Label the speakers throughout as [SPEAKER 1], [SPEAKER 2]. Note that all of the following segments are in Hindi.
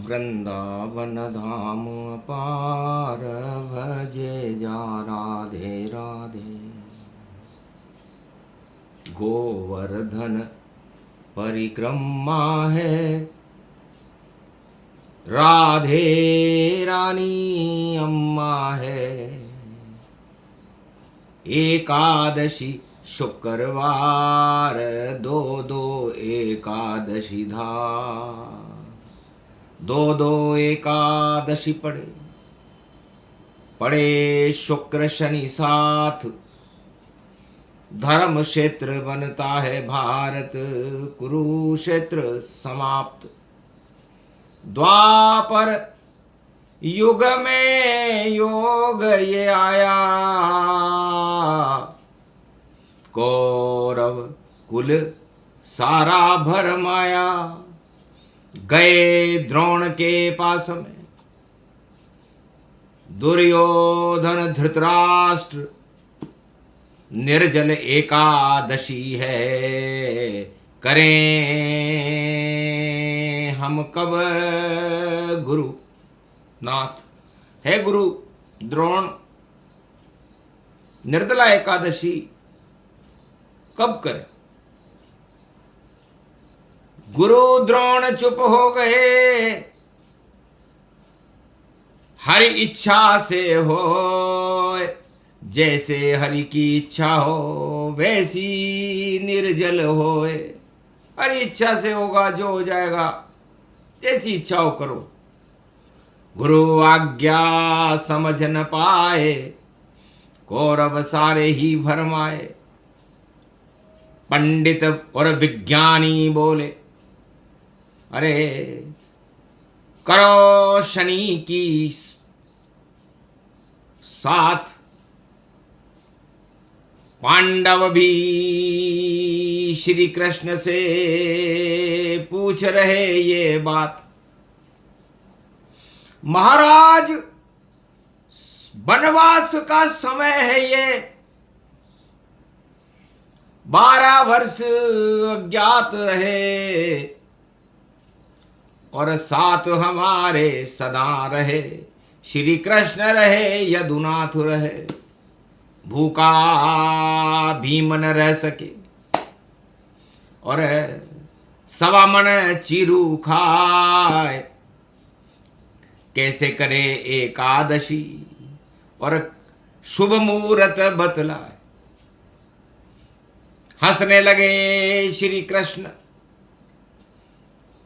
[SPEAKER 1] वृंदावन धाम अपार भजे जा राधे राधे। गोवर्धन परिक्रमा है राधे रानी अम्मा है। एकादशी शुक्रवार दो दो एकादशी धार। दो दो एकादशी पड़े पड़े शुक्र शनि साथ। धर्म क्षेत्र बनता है भारत कुरुक्षेत्र समाप्त। द्वापर युग में योग ये आया। कौरव कुल सारा भरमाया। गए द्रोण के पास में दुर्योधन धृतराष्ट्र। निर्जल एकादशी है करें हम कब गुरु नाथ। है गुरु द्रोण निर्जला एकादशी कब करें। गुरु द्रोण चुप हो गए। हरि इच्छा से हो जैसे हरि की इच्छा हो वैसी निर्जल होए। हरि इच्छा से होगा जो हो जाएगा जैसी इच्छा हो करो। गुरु आज्ञा समझ न पाए कौरव सारे ही भरमाए। पंडित और विज्ञानी बोले अरे करो शनि की साथ। पांडव भी श्री कृष्ण से पूछ रहे ये बात। महाराज वनवास का समय है ये। 12 वर्ष अज्ञात है और साथ हमारे सदा रहे। श्री कृष्ण रहे यदुनाथ रहे। भूखा भीम न रह सके और सवा मन चिरू खाए। कैसे करे एकादशी और शुभ मुहूर्त बतलाए। हंसने लगे श्री कृष्ण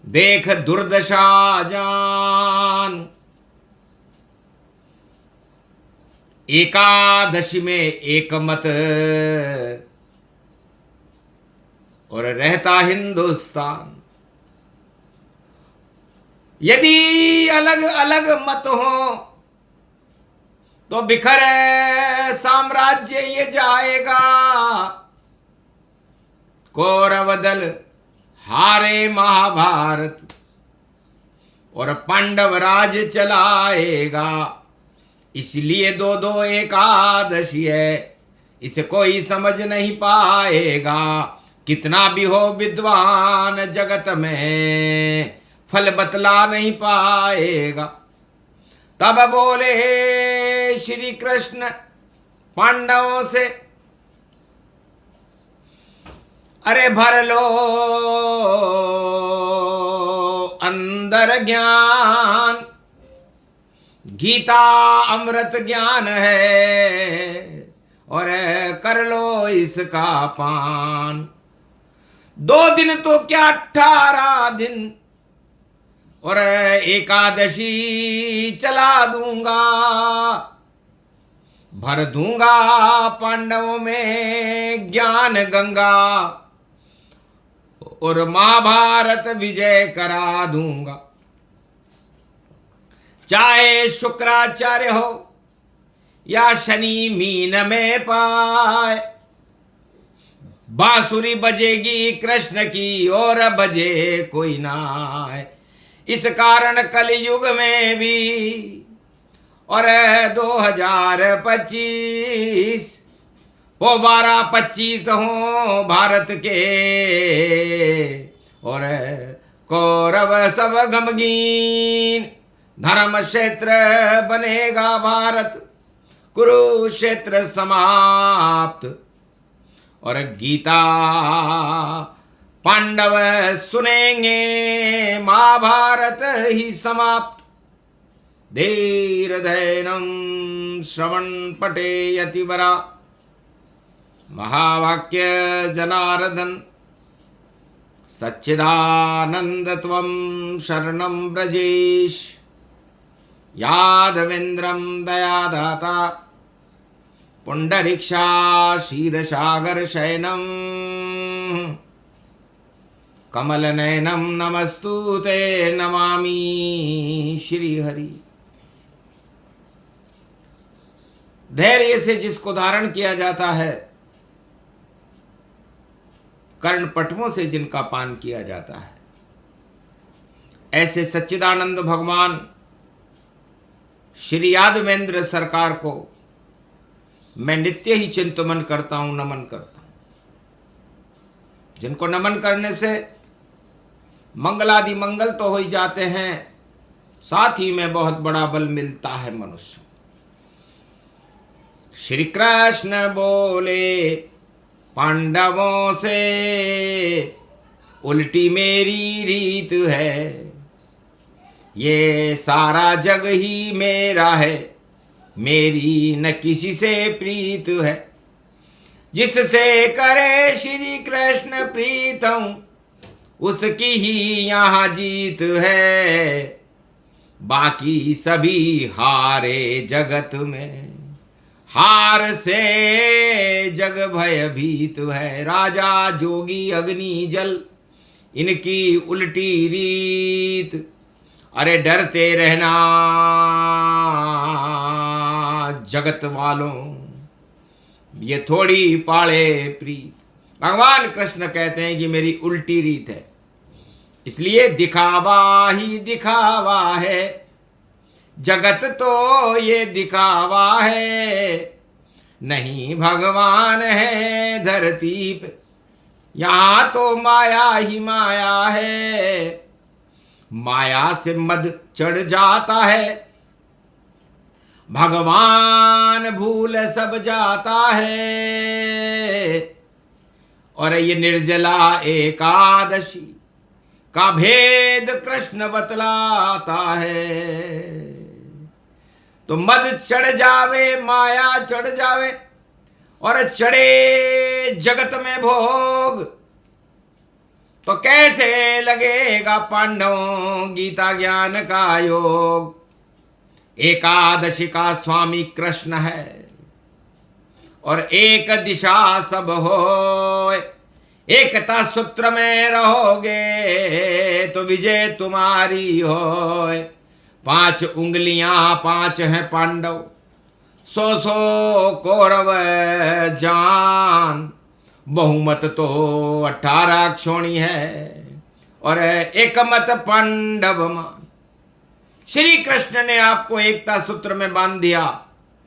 [SPEAKER 1] देख दुर्दशा जान। एकादशी में एक मत और रहता हिंदुस्तान। यदि अलग अलग मत हो तो बिखर साम्राज्य ये जाएगा। कौरव दल हारे महाभारत और पांडव राज चलाएगा। इसलिए दो दो एकादशी है इसे कोई समझ नहीं पाएगा। कितना भी हो विद्वान जगत में फल बतला नहीं पाएगा। तब बोले श्री कृष्ण पांडवों से अरे भर लो अंदर ज्ञान। गीता अमृत ज्ञान है और कर लो इसका पान। 2 दिन तो क्या 18 दिन और एकादशी चला दूंगा। भर दूंगा पांडवों में ज्ञान गंगा और महाभारत विजय करा दूंगा। चाहे शुक्राचार्य हो या शनि मीन में पाए। बांसुरी बजेगी कृष्ण की और बजे कोई ना आए। इस कारण कलयुग में भी और 2025 वो 12-25 हो भारत के और कौरव सब गमगीन, धर्म क्षेत्र बनेगा भारत, कुरुक्षेत्र समाप्त। और गीता पांडव सुनेंगे, महाभारत ही समाप्त। धीर धैर्यम श्रवण पटे यतिवरा, महावाक्य जनार्दन, सच्चिदानंद त्वं शरणं ब्रजेश। यादवेन्द्रं दयादाता, पुंडरीक्षा क्षीरसागर शयनम, कमलनयनम नमस्तुते नमामि श्रीहरि। धैर्य से जिसको धारण किया जाता है, कर्णपटुओं से जिनका पान किया जाता है, ऐसे सच्चिदानंद भगवान श्री यादवेंद्र सरकार को मैं नित्य ही चिंतन करता हूं, नमन करता हूं। जिनको नमन करने से मंगलादि मंगल तो हो ही जाते हैं, साथ ही में बहुत बड़ा बल मिलता है मनुष्य। श्री कृष्ण बोले पांडवों से, उल्टी मेरी रीत है, ये सारा जग ही मेरा है, मेरी न किसी से प्रीत है। जिससे करे श्री कृष्ण प्रीतम, उसकी ही यहाँ जीत है, बाकी सभी हारे जगत में, हार से जग भयभीत है। राजा जोगी अग्नि जल, इनकी उल्टी रीत, अरे डरते रहना जगत वालों, ये थोड़ी पाले प्रीत। भगवान कृष्ण कहते हैं कि मेरी उल्टी रीत है, इसलिए दिखावा ही दिखावा है, जगत तो ये दिखावा है, नहीं भगवान है धरती पे, यहाँ तो माया ही माया है। माया से मद चढ़ जाता है, भगवान भूल सब जाता है। और ये निर्जला एकादशी का भेद कृष्ण बतलाता है। तो मद चढ़ जावे, माया चढ़ जावे, और चढ़े जगत में भोग, तो कैसे लगेगा पांडवों गीता ज्ञान का योग। एकादशी का स्वामी कृष्ण है, और एक दिशा सब हो, एकता सूत्र में रहोगे तो विजय तुम्हारी हो। 5 उंगलियां 5 हैं पांडव, 100 कौरव जान, बहुमत तो 18 क्षोणी है, और एक मत पांडव मान। श्री कृष्ण ने आपको एकता सूत्र में बांध दिया।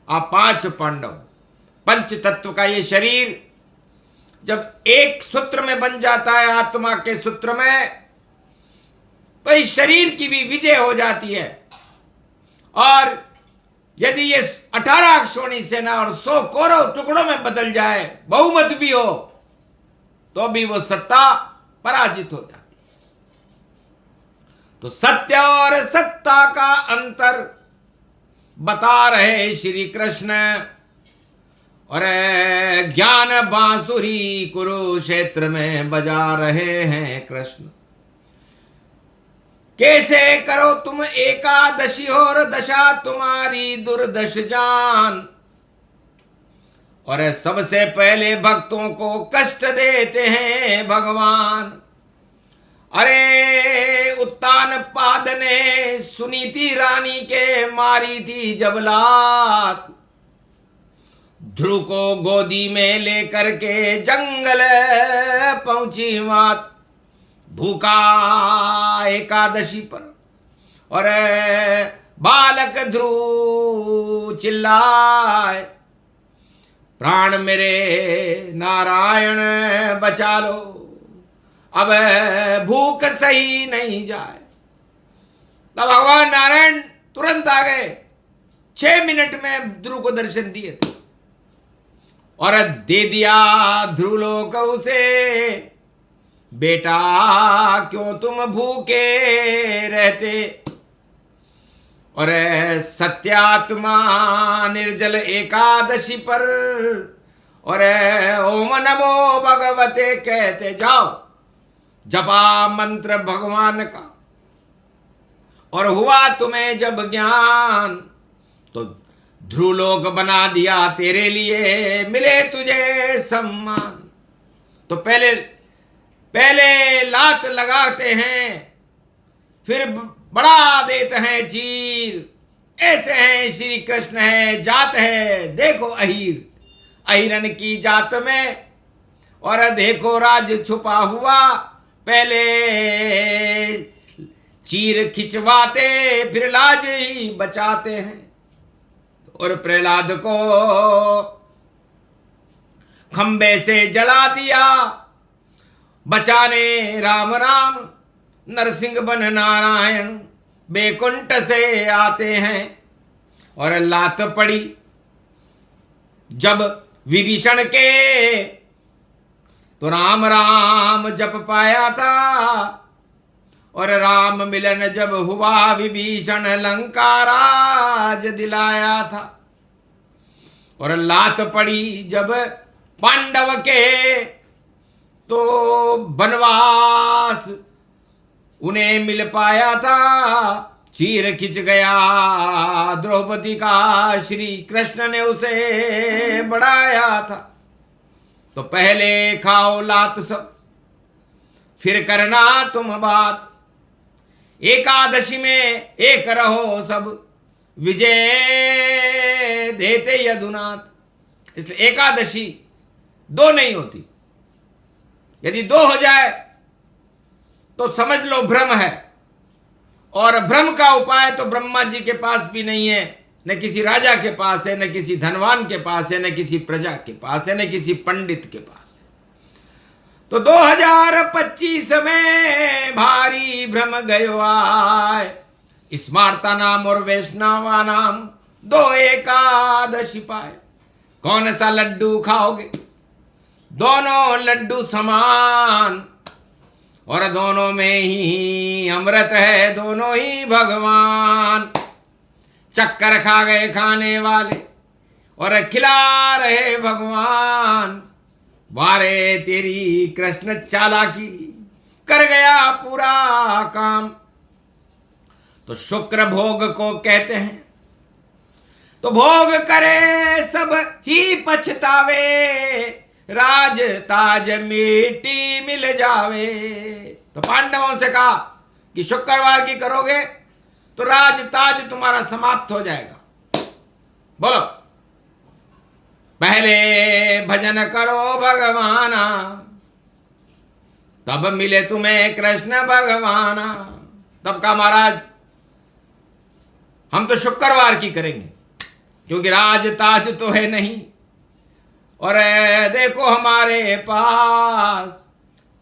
[SPEAKER 1] आप 5 पांडव, पंच तत्व का ये शरीर जब एक सूत्र में बन जाता है, आत्मा के सूत्र में, तो इस शरीर की भी विजय हो जाती है। और यदि ये 18 क्षोणी सेना और 100 कौरव टुकड़ों में बदल जाए, बहुमत भी हो, तो भी वो सत्ता पराजित हो जाती। तो सत्य और सत्ता का अंतर बता रहे श्री कृष्ण, और ज्ञान बांसुरी कुरुक्षेत्र में बजा रहे हैं कृष्ण। कैसे करो तुम एकादशी और दशा तुम्हारी दुर्दश जान, और सबसे पहले भक्तों को कष्ट देते हैं भगवान। अरे उत्तान पाद ने सुनीति रानी के मारी थी जब लात, ध्रुव को गोदी में लेकर के जंगल पहुंची मात, भूखा एकादशी पर, और बालक ध्रुव चिल्लाए, प्राण मेरे नारायण बचा लो। अब भूख सही नहीं जाए। तब भगवान नारायण तुरंत आ गए, 6 मिनट में ध्रुव को दर्शन दिए थे और दे दिया ध्रुवलोक उसे, बेटा क्यों तुम भूखे रहते। और सत्यात्मा निर्जल एकादशी पर और ओम नमो भगवते कहते जाओ, जपा मंत्र भगवान का। और हुआ तुम्हें जब ज्ञान तो ध्रुवलोक बना दिया तेरे लिए, मिले तुझे सम्मान। तो पहले लात लगाते हैं, फिर बड़ा देते हैं चीर। ऐसे हैं श्री कृष्ण है, जात है देखो अहीर, अहिरन की जात में। और देखो राज छुपा हुआ, पहले चीर खिंचवाते फिर लाज ही बचाते हैं। और प्रहलाद को खंबे से जला दिया, बचाने राम राम नरसिंह बन नारायण बैकुंठ से आते हैं। और लात पड़ी जब विभीषण के, तो राम राम जप पाया था। और राम मिलन जब हुआ, विभीषण लंका राज दिलाया था। और लात पड़ी जब पांडव के, तो वनवास उन्हें मिल पाया था। चीर खिंच गया द्रौपदी का, श्री कृष्ण ने उसे बढ़ाया था। तो पहले खाओ लात सब, फिर करना तुम बात। एकादशी में एक रहो सब, विजय देते यदुनाथ। इसलिए एकादशी 2 नहीं होती। यदि 2 हो जाए तो समझ लो भ्रम है। और भ्रम का उपाय तो ब्रह्मा जी के पास भी नहीं है, न किसी राजा के पास है, न किसी धनवान के पास है, न किसी प्रजा के पास है, न किसी पंडित के पास है। तो 2025 में भारी भ्रम गयो आय, स्मार्ता नाम और वैष्णवा नाम 2 एकादशी पाए। कौन सा लड्डू खाओगे? दोनों लड्डू समान, और दोनों में ही अमृत है, दोनों ही भगवान। चक्कर खा गए खाने वाले और खिला रहे भगवान। वारे तेरी कृष्ण चालाकी, कर गया पूरा काम। तो शुक्र भोग को कहते हैं। तो भोग करे सब ही पछतावे, राज ताज मिट्टी मिल जावे। तो पांडवों से कहा कि शुक्रवार की करोगे तो राज ताज तुम्हारा समाप्त हो जाएगा। बोलो, पहले भजन करो भगवाना, तब मिले तुम्हें कृष्ण भगवाना। तब कहा महाराज हम तो शुक्रवार की करेंगे, क्योंकि राज ताज तो है नहीं। और देखो हमारे पास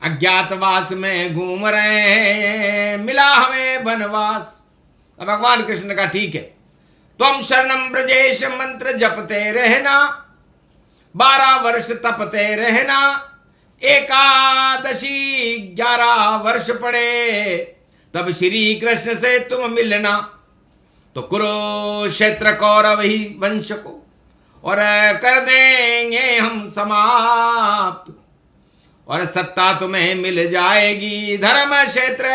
[SPEAKER 1] अज्ञातवास में घूम रहे हैं, मिला हमें वनवास। अब भगवान कृष्ण का ठीक है, तुम शरणम ब्रजेश मंत्र जपते रहना, 12 वर्ष तपते रहना। एकादशी 11 वर्ष पड़े, तब श्री कृष्ण से तुम मिलना। तो कुरुक्षेत्र कौरव ही वंश को और कर देंगे हम समाप्त, और सत्ता तुम्हें मिल जाएगी धर्म क्षेत्र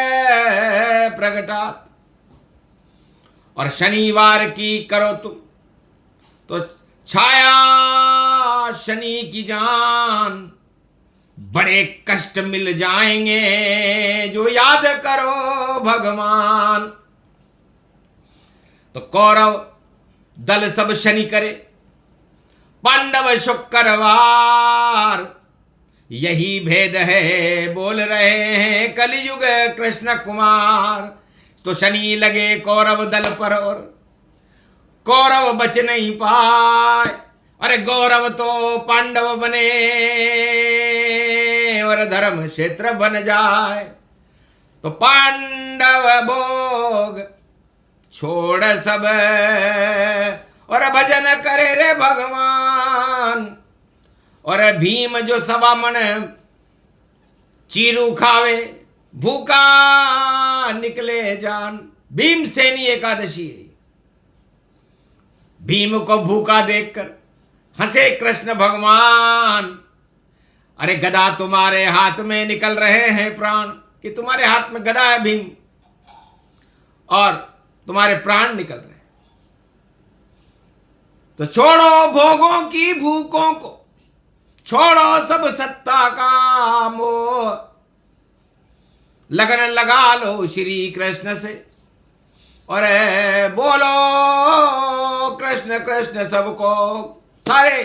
[SPEAKER 1] प्रगटात। और शनिवार की करो तुम तो छाया शनि की जान, बड़े कष्ट मिल जाएंगे जो याद करो भगवान। तो कौरव दल सब शनि करे, पांडव शुक्रवार। यही भेद है बोल रहे हैं कलयुग कृष्ण कुमार। तो शनि लगे कौरव दल पर और कौरव बच नहीं पाए। अरे गौरव तो पांडव बने और और धर्म क्षेत्र बन जाए। तो पांडव भोग छोड़ सब और भजन करे रे भगवान। और भीम जो 1.25 मन चीरू खावे, भूखा निकले जान। भीमसेनी एकादशी है। भीम को भूखा देखकर हंसे कृष्ण भगवान। अरे गदा तुम्हारे हाथ में निकल रहे हैं प्राण, कि तुम्हारे हाथ में गदा है भीम और तुम्हारे प्राण निकल रहे हैं। तो छोड़ो भोगों की भूखों को, छोड़ो सब सत्ता का मोह, लगन लगा लो श्री कृष्ण से और बोलो कृष्ण कृष्ण सबको। सारे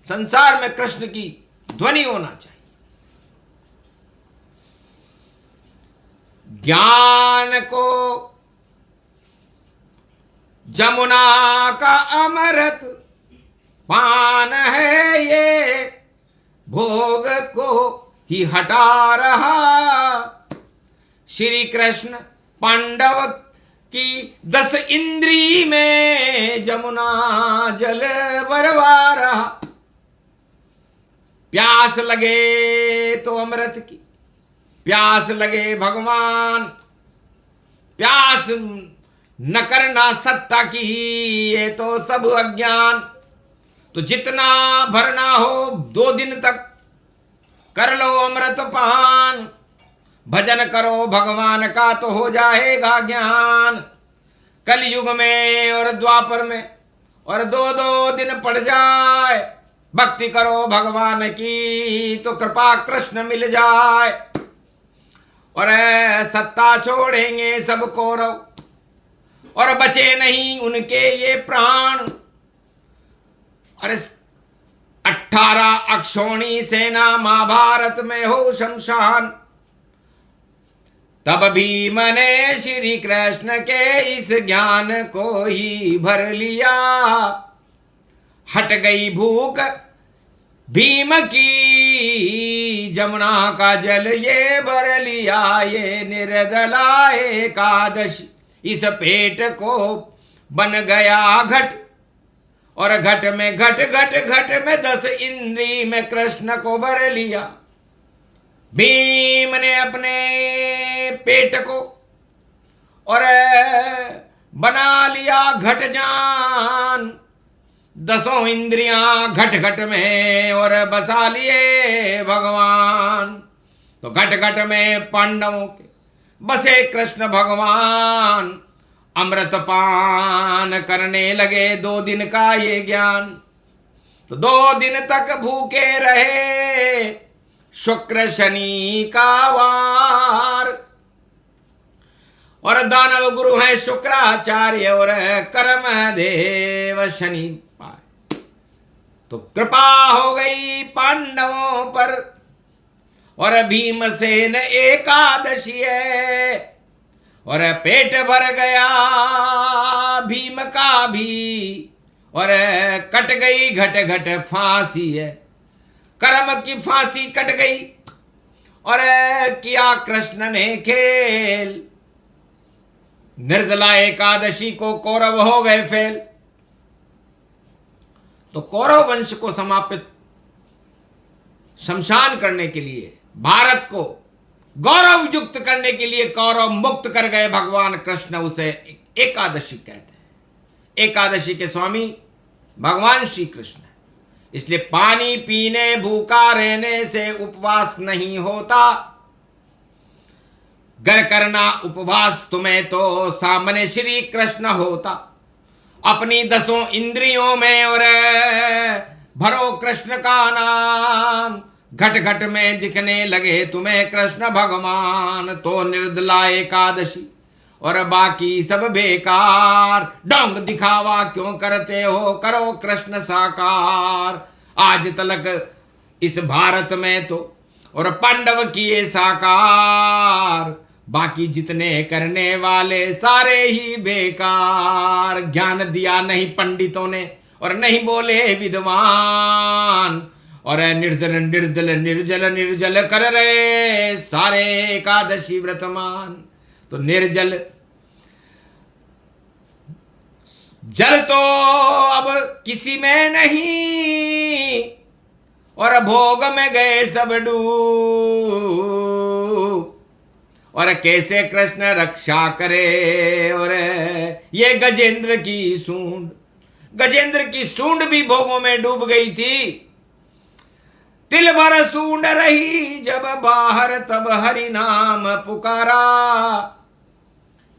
[SPEAKER 1] संसार में कृष्ण की ध्वनि होना चाहिए। ज्ञान को जमुना का अमृत पान है ये, भोग को ही हटा रहा। श्री कृष्ण पांडव की 10 इंद्री में जमुना जल बरवा रहा। प्यास लगे तो अमृत की, प्यास लगे भगवान, प्यास न करना सत्ता की, ये तो सब अज्ञान। तो जितना भरना हो 2 दिन तक कर लो अमृत पान, भजन करो भगवान का तो हो जाएगा ज्ञान। कलयुग में और द्वापर में और 2-2 दिन पड़ जाए, भक्ति करो भगवान की तो कृपा कृष्ण मिल जाए। और सत्ता छोड़ेंगे सब कौरव और बचे नहीं उनके ये प्राण। अरे 18 अक्षौणी सेना महाभारत में हो शमशान। तब भीम ने श्री कृष्ण के इस ज्ञान को ही भर लिया। हट गई भूख भीम की, जमुना का जल ये भर लिया। ये निर्दला एकादशी इस पेट को बन गया घट। और घट में घट घट घट में 10 इंद्री में कृष्ण को भर लिया। भीम ने अपने पेट को और बना लिया घट जान। 10 इंद्रियां घट घट में और बसा लिए भगवान। तो घट घट में पांडवों के बसे कृष्ण भगवान। अमृत पान करने लगे 2 दिन का ये ज्ञान। तो 2 दिन तक भूखे रहे शुक्र शनि का वार। और दानव गुरु है शुक्राचार्य और कर्म देव शनि पाए। तो कृपा हो गई पांडवों पर और भीमसेन एकादशी है। और पेट भर गया भीम का भी और कट गई घट घट फांसी है। कर्म की फांसी कट गई और किया कृष्ण ने खेल। निर्दला एकादशी को कौरव हो गए फेल। तो कौरव वंश को समापित शमशान करने के लिए, भारत को गौरव युक्त करने के लिए कौरव मुक्त कर गए भगवान कृष्ण। उसे एकादशी कहते हैं। एकादशी के स्वामी भगवान श्री कृष्ण है। इसलिए पानी पीने भूखा रहने से उपवास नहीं होता। गर करना उपवास तुम्हें तो सामने श्री कृष्ण होता। अपनी 10 इंद्रियों में और भरो कृष्ण का नाम। घट घट में दिखने लगे तुम्हें कृष्ण भगवान। तो निर्दला एकादशी और बाकी सब बेकार। डोंग दिखावा क्यों करते हो, करो कृष्ण साकार। आज तलक इस भारत में तो और पांडव किए साकार। बाकी जितने करने वाले सारे ही बेकार। ज्ञान दिया नहीं पंडितों ने और नहीं बोले विद्वान। और निर्जल निर्जल निर्जल निर्जल कर रहे सारे एकादशी व्रतमान। तो निर्जल जल तो अब किसी में नहीं, और भोग में गए सब डूब। और कैसे कृष्ण रक्षा करे, और ये गजेंद्र की सूंड, गजेंद्र की सूंड भी भोगों में डूब गई थी। तिल भर सूंड रही जब बाहर, तब हरि नाम पुकारा।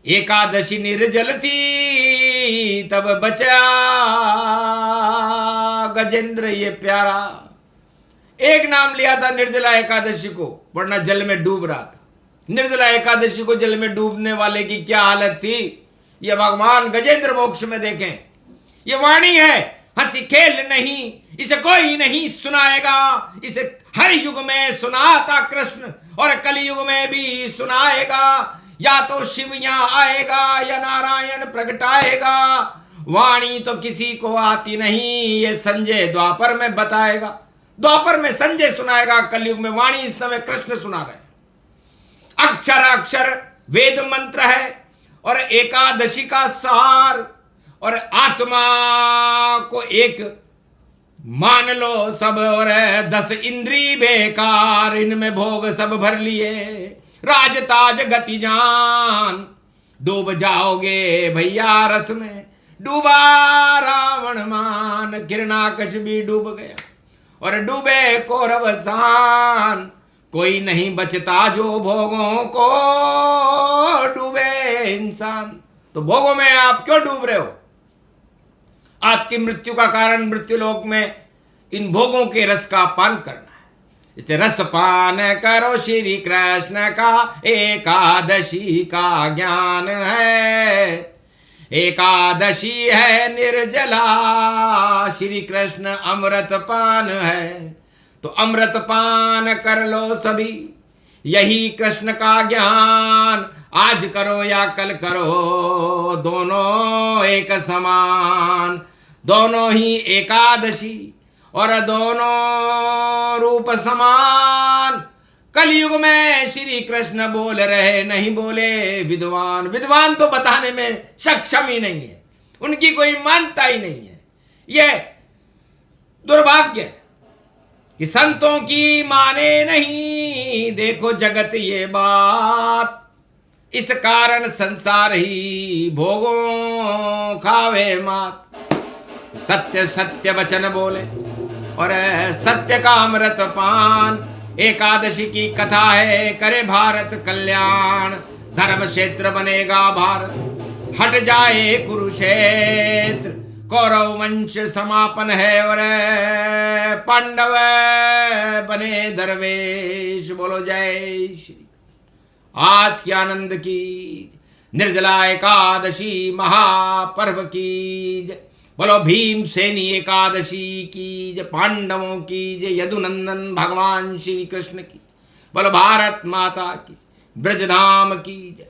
[SPEAKER 1] एकादशी निर्जल थी तब बचा गजेंद्र ये प्यारा। एक नाम लिया था निर्जला एकादशी को, वरना जल में डूब रहा था। निर्जला एकादशी को जल में डूबने वाले की क्या हालत थी, ये भगवान गजेंद्र मोक्ष में देखें। ये वाणी है, हंसी खेल नहीं, इसे कोई नहीं सुनाएगा। इसे हर युग में सुनाता कृष्ण, और कलयुग में भी सुनाएगा। या तो शिव यहां आएगा या नारायण प्रगटाएगा। वाणी तो किसी को आती नहीं, ये संजय द्वापर में बताएगा। द्वापर में संजय सुनाएगा, कलयुग में वाणी इस समय कृष्ण सुना रहे हैं। अक्षर अक्षर वेद मंत्र है, और एकादशी का सार, और आत्मा को एक मान लो सब, और 10 इंद्री बेकार, इनमें भोग सब भर लिए। राज ताज गति जान, डूब जाओगे भैया रस में। डूबा रावण मान, किरणाकश भी डूब गया, और डूबे कौरवसान। कोई नहीं बचता जो भोगों को डूबे इंसान। तो भोगों में आप क्यों डूब रहे हो? आपकी मृत्यु का कारण मृत्युलोक में इन भोगों के रस का पान करना है। इसलिए रस पान करो श्री कृष्ण का, एकादशी का ज्ञान है। एकादशी है निर्जला, श्री कृष्ण अमृत पान है। तो अमृत पान कर लो सभी, यही कृष्ण का ज्ञान। आज करो या कल करो, दोनों एक समान। दोनों ही एकादशी और दोनों रूप समान। कलयुग में श्री कृष्ण बोल रहे, नहीं बोले विद्वान। विद्वान तो बताने में सक्षम ही नहीं है, उनकी कोई मानता ही नहीं है। यह दुर्भाग्य है कि संतों की माने नहीं। देखो जगत ये बात, इस कारण संसार ही भोगों खावे मात। सत्य सत्य वचन बोले और सत्य का अमृत पान। एकादशी की कथा है, करे भारत कल्याण। धर्म क्षेत्र बनेगा भारत, हट जाए कुरुक्षेत्र। कौरव वंश समापन है और पांडव बने दरवेश। बोलो जय श्री। आज की आनंद की निर्जला एकादशी महापर्व की जय। बोलो भीमसेनी एकादशी की जय, पांडवों की जय, यदुनंदन भगवान श्री कृष्ण की। बोलो भारत माता की, ब्रजधाम की जय।